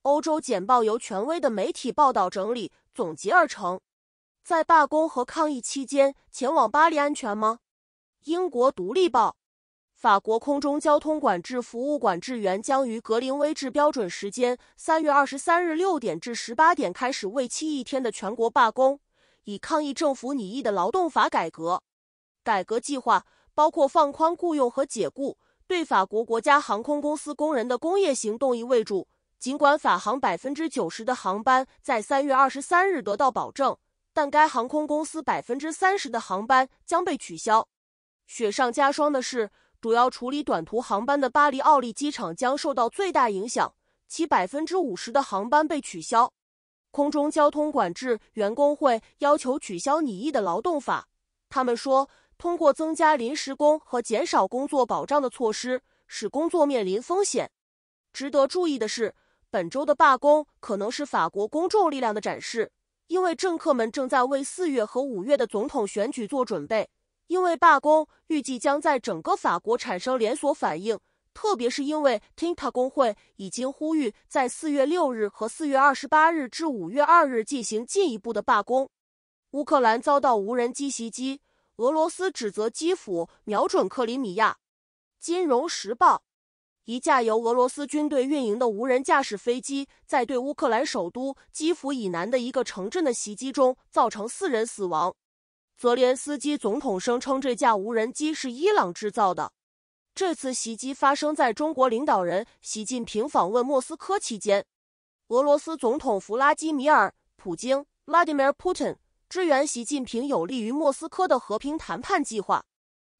欧洲简报由权威的媒体报道整理总结而成。在罢工和抗议期间前往巴黎安全吗？英国独立报，法国空中交通管制服务管制员将于格林威治标准时间3月23日6点至18点开始为期1天的全国罢工，以抗议政府拟议的劳动法改革。改革计划包括放宽雇用和解雇，对法国国家航空公司工人的工业行动役为主。尽管法航90%的航班在3月23日得到保证，但该航空公司30%的航班将被取消。雪上加霜的是，主要处理短途航班的巴黎奥利机场将受到最大影响，其50%的航班被取消。空中交通管制员工会要求取消拟议的劳动法。他们说，通过增加临时工和减少工作保障的措施，使工作面临风险。值得注意的是，本周的罢工可能是法国公众力量的展示，因为政客们正在为4月和5月的总统选举做准备。因为罢工预计将在整个法国产生连锁反应，特别是因为 TINTA 工会已经呼吁在4月6日和4月28日至5月2日进行进一步的罢工。乌克兰遭到无人机袭击，俄罗斯指责基辅瞄准克里米亚。金融时报，一架由俄罗斯军队运营的无人驾驶飞机在对乌克兰首都基辅以南的一个城镇的袭击中造成4人死亡。泽连斯基总统声称这架无人机是伊朗制造的。这次袭击发生在中国领导人习近平访问莫斯科期间。俄罗斯总统弗拉基米尔·普京 Vladimir Putin 支援习近平有利于莫斯科的和平谈判计划。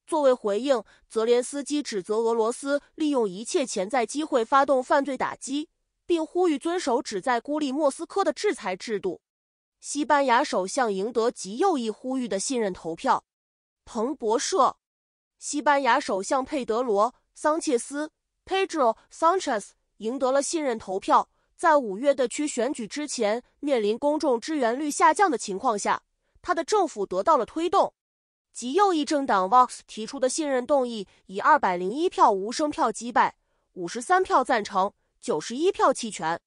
作为回应，泽连斯基指责俄罗斯利用一切潜在机会发动犯罪打击，并呼吁遵守旨在孤立莫斯科的制裁制度。西班牙首相赢得极右翼呼吁的信任投票。彭博社，西班牙首相佩德罗·桑切斯 Pedro Sanchez 赢得了信任投票，在5月的区选举之前，面临公众支持率下降的情况下，他的政府得到了推动。极右翼政党 Vox 提出的信任动议以201票无声票击败，53票赞成，91票弃权。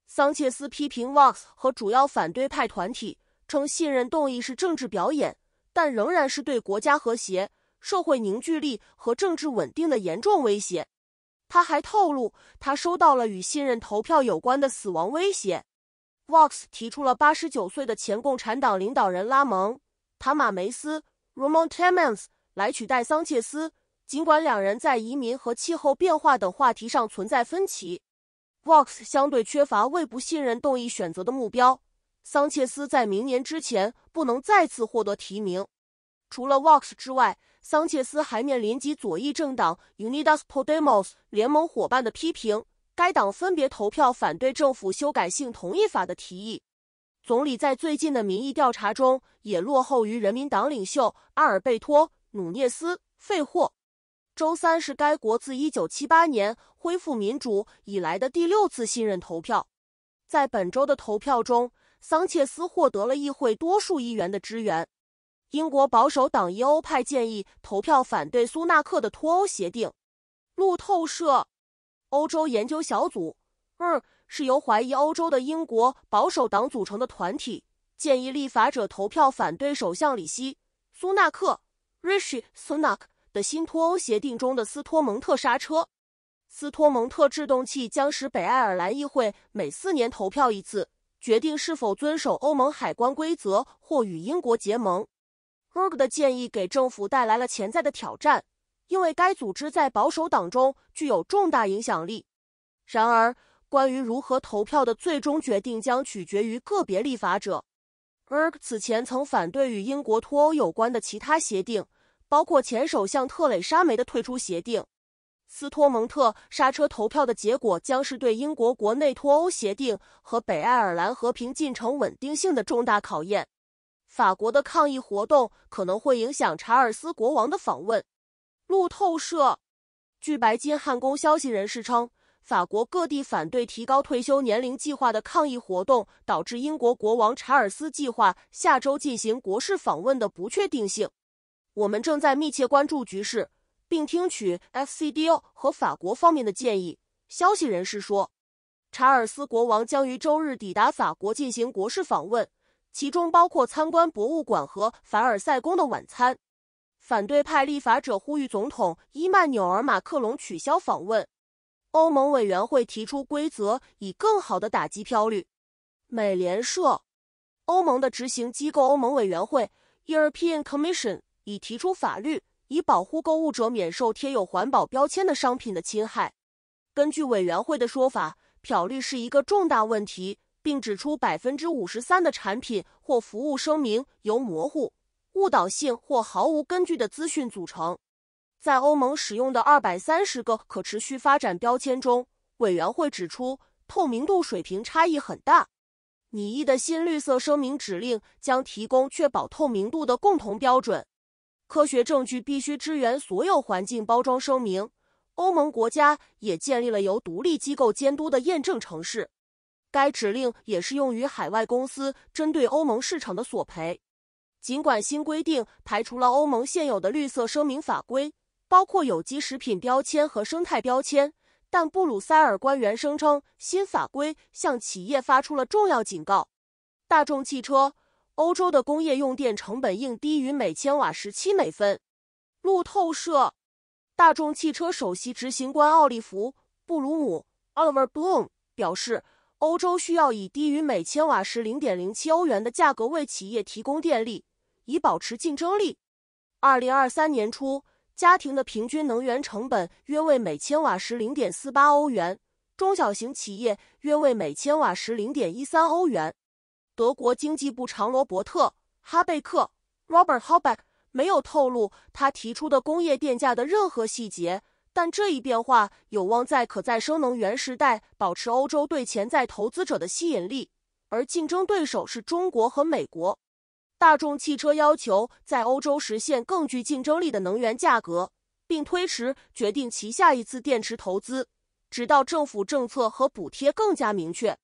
桑切斯批评 Vox 和主要反对派团体，称信任动议是政治表演，但仍然是对国家和谐、社会凝聚力和政治稳定的严重威胁。他还透露，他收到了与信任投票有关的死亡威胁。Vox 提出了89岁的前共产党领导人拉蒙·塔马梅斯 Ramon Tamames 来取代桑切斯，尽管两人在移民和气候变化等话题上存在分歧。Vox 相对缺乏为不信任动议选择的目标，桑切斯在明年之前不能再次获得提名。除了 Vox 之外，桑切斯还面临及左翼政党 Unidas Podemos 联盟伙伴的批评，该党分别投票反对政府修改性同意法的提议。总理在最近的民意调查中也落后于人民党领袖阿尔贝托·努涅斯·费霍。周三是该国自1978年恢复民主以来的第6次信任投票。在本周的投票中，桑切斯获得了议会多数议员的支援。英国保守党裔欧派建议投票反对苏纳克的脱欧协定。路透社，欧洲研究小组是由怀疑欧洲的英国保守党组成的团体，建议立法者投票反对首相里希·苏纳克 Rishi Sunak 的新脱欧协定中的斯托蒙特刹车。斯托蒙特制动器将使北爱尔兰议会每4年投票一次，决定是否遵守欧盟海关规则或与英国结盟。的建议给政府带来了潜在的挑战，因为该组织在保守党中具有重大影响力。然而，关于如何投票的最终决定将取决于个别立法者。此前曾反对与英国脱欧有关的其他协定，包括前首相特蕾莎梅的退出协定。斯托蒙特刹车投票的结果将是对英国国内脱欧协定和北爱尔兰和平进程稳定性的重大考验。法国的抗议活动可能会影响查尔斯国王的访问。路透社，据白金汉宫消息人士称，法国各地反对提高退休年龄计划的抗议活动导致英国国王查尔斯计划下周进行国事访问的不确定性。我们正在密切关注局势，并听取 FCDO 和法国方面的建议，消息人士说。查尔斯国王将于周日抵达法国进行国事访问，其中包括参观博物馆和凡尔赛宫的晚餐。反对派立法者呼吁总统伊曼纽尔·马克龙取消访问。欧盟委员会提出规则，以更好地打击漂绿。美联社，欧盟的执行机构欧盟委员会 European Commission 已提出法律，以保护购物者免受贴有环保标签的商品的侵害。根据委员会的说法，漂绿是一个重大问题，并指出 53% 的产品或服务声明由模糊、误导性或毫无根据的资讯组成。在欧盟使用的230个可持续发展标签中，委员会指出透明度水平差异很大。拟议的新绿色声明指令将提供确保透明度的共同标准。科学证据必须支援所有环境包装声明。欧盟国家也建立了由独立机构监督的验证程式。该指令也适用于海外公司针对欧盟市场的索赔。尽管新规定排除了欧盟现有的绿色声明法规，包括有机食品标签和生态标签，但布鲁塞尔官员声称新法规向企业发出了重要警告。大众汽车，欧洲的工业用电成本应低于每千瓦17美分。路透社，大众汽车首席执行官奥利弗·布鲁姆 Oliver Bloom 表示，欧洲需要以低于每千瓦时 0.07 欧元的价格为企业提供电力，以保持竞争力。2023年初，家庭的平均能源成本约为每千瓦时 0.48 欧元，中小型企业约为每千瓦时 0.13 欧元。德国经济部长罗伯特·哈贝克 Robert Habeck 没有透露他提出的工业电价的任何细节，但这一变化有望在可再生能源时代保持欧洲对潜在投资者的吸引力，而竞争对手是中国和美国。大众汽车要求在欧洲实现更具竞争力的能源价格，并推迟决定其下一次电池投资，直到政府政策和补贴更加明确。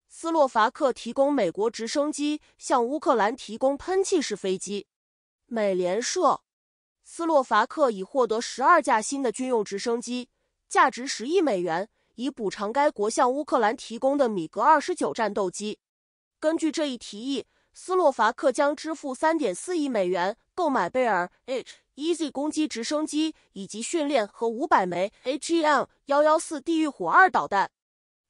斯洛伐克提供美国直升机向乌克兰提供喷气式飞机。美联社，斯洛伐克已获得12架新的军用直升机，价值10亿美元，以补偿该国向乌克兰提供的米格29战斗机。根据这一提议，斯洛伐克将支付 3.4 亿美元购买贝尔 H-1Z 攻击直升机以及训练和500枚 AGM-114 地狱火2导弹。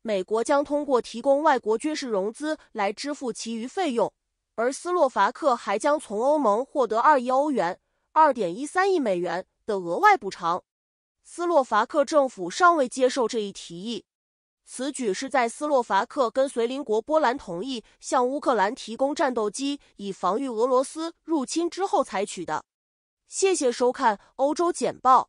美国将通过提供外国军事融资来支付其余费用，而斯洛伐克还将从欧盟获得2亿欧元 2.13 亿美元的额外补偿。斯洛伐克政府尚未接受这一提议。此举是在斯洛伐克跟随邻国波兰同意向乌克兰提供战斗机以防御俄罗斯入侵之后采取的。谢谢收看欧洲简报。